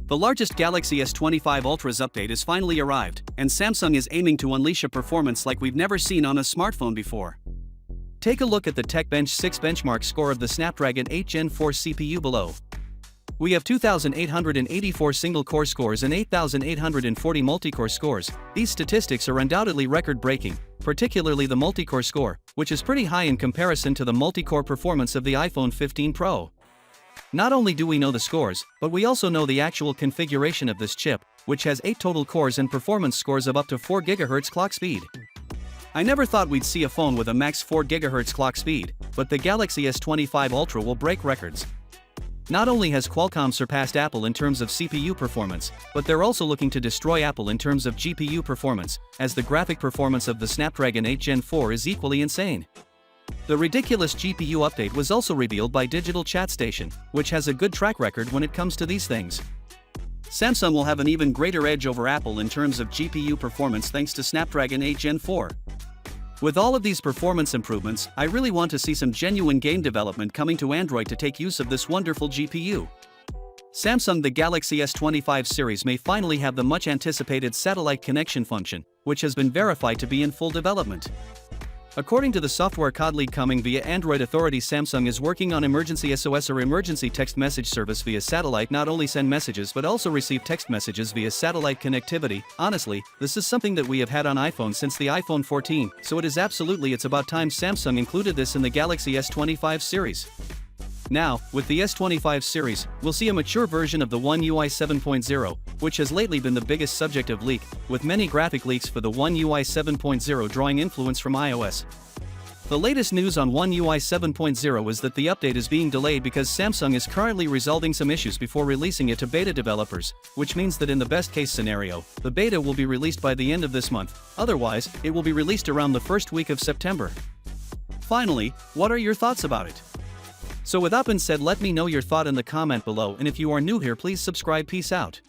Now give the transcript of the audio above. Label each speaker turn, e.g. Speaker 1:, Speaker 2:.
Speaker 1: The largest Galaxy S25 Ultra's update has finally arrived, and Samsung is aiming to unleash a performance like we've never seen on a smartphone before. Take a look at the TechBench 6 benchmark score of the Snapdragon 8 Gen 4 CPU below. We have 2,884 single-core scores and 8,840 multi-core scores. These statistics are undoubtedly record-breaking, particularly the multi-core score, which is pretty high in comparison to the multi-core performance of the iPhone 15 Pro. Not only do we know the scores, but we also know the actual configuration of this chip, which has 8 total cores and performance scores of up to 4 GHz clock speed. I never thought we'd see a phone with a max 4 GHz clock speed, but the Galaxy S25 Ultra will break records. Not only has Qualcomm surpassed Apple in terms of CPU performance, but they're also looking to destroy Apple in terms of GPU performance, as the graphic performance of the Snapdragon 8 Gen 4 is equally insane. The ridiculous GPU update was also revealed by Digital Chat Station, which has a good track record when it comes to these things. Samsung will have an even greater edge over Apple in terms of GPU performance thanks to Snapdragon 8 Gen 4. With all of these performance improvements, I really want to see some genuine game development coming to Android to take use of this wonderful GPU. The Galaxy S25 series may finally have the much anticipated satellite connection function, which has been verified to be in full development. According to the software code leak coming via Android authority, Samsung is working on emergency SOS or emergency text message service via satellite. Not only send messages but also receive text messages via satellite connectivity. Honestly, this is something that we have had on iPhone since the iPhone 14, so it's about time Samsung included this in the Galaxy S25 series. Now, with the S25 series, we'll see a mature version of the One UI 7.0, which has lately been the biggest subject of leak, with many graphic leaks for the One UI 7.0 drawing influence from iOS. The latest news on One UI 7.0 is that the update is being delayed because Samsung is currently resolving some issues before releasing it to beta developers, which means that in the best-case scenario, the beta will be released by the end of this month. Otherwise, it will be released around the first week of September. Finally, what are your thoughts about it? So with that being said, let me know your thought in the comment below, and if you are new here, please subscribe. Peace out.